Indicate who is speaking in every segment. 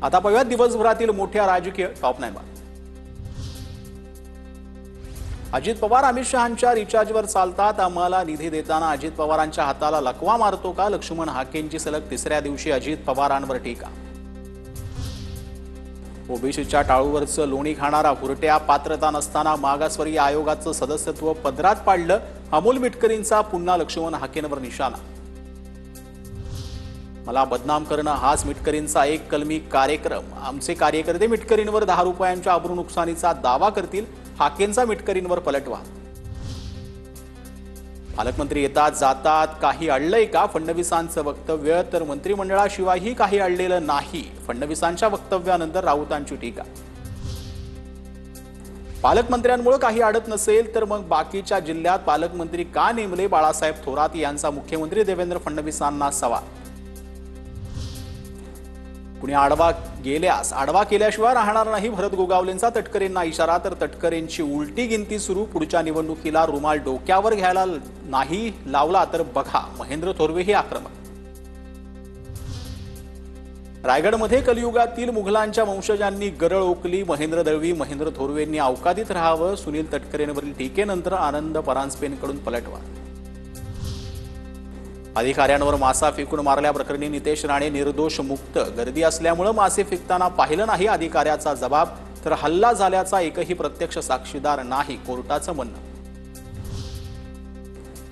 Speaker 1: आता पाहूयात दिवसभरातील मोठ्या राजकीय टॉप 9 बातम्या। अजित पवार अमित शहांच्या रिचार्जवर चालतात, आम्हाला निधी देताना अजित पवारांच्या हाताला लकवा मारतो का? लक्ष्मण हाकेंची सलग तिसऱ्या दिवशी अजित पवारांवर टीका। ओबीसीच्या टाळूवरचं लोणी खाणारा हुरट्या, पात्रता नसताना मागासवर्गीय आयोगाचं सदस्यत्व पदरात पाडलं, अमोल मिटकरींचा पुन्हा लक्ष्मण हाकेंवर निशाणा। मला बदनाम करणं हाच मिटकरींचा एक कलमी कार्यक्रम, आमचे कार्यकर्ते मिटकरींवर 10 रुपयांच्या अब्रू नुकसानीचा दावा करतील, हाकेंचा मिटकरींवर पलटवार। पालकमंत्री येतात जातात, काही अडलंय का? फडणवीसांचं वक्तव्य, तर मंत्रिमंडळाशिवायही काही अडलेलं नाही, फडणवीसांच्या वक्तव्यानंतर राऊतांची टीका। पालकमंत्र्यांमुळे काही अडत नसेल तर मग बाकीच्या जिल्ह्यात पालकमंत्री का नेमले? बाळासाहेब थोरात यांचा मुख्यमंत्री देवेंद्र फडणवीसांना सवाल। कुणी आडवा केल्याशिवाय राहणार नाही, भरत गोगावलेंचा तटकरेंना इशारा, तर तटकरेंची उलटी गिनती सुरू, पुढच्या निवडणुकीला रुमाल डोक्यावर घ्यायला नाही लावला तर बघा, महेंद्र थोरवेही आक्रमक। रायगडमध्ये कलियुगातील मुघलांच्या वंशजांनी गरळ ओकली, महेंद्र दळवी, महेंद्र थोरवेंनी अवकादीत राहावं, सुनील तटकरेंवरील टीकेनंतर आनंद परांजपेंकडून पलटवार। अधिकाऱ्यांवर मासा फेकून मारल्याप्रकरणी नितेश राणे निर्दोष मुक्त, गर्दी असल्यामुळे मासे फेकताना पाहिलं नाही अधिकाऱ्याचा जबाब, तर हल्ला झाल्याचा एकही प्रत्यक्ष साक्षीदार नाही, कोर्टाचं म्हणणं।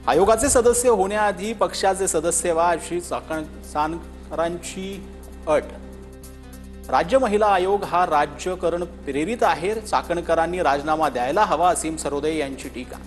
Speaker 1: आयोगाचे सदस्य होण्याआधी पक्षाचे सदस्य व्हा अशी चाकणकरांची अट। राज्य महिला आयोग हा राजकारण प्रेरित आहे, चाकणकरांनी राजीनामा द्यायला हवा, असीम सरोदे यांची टीका।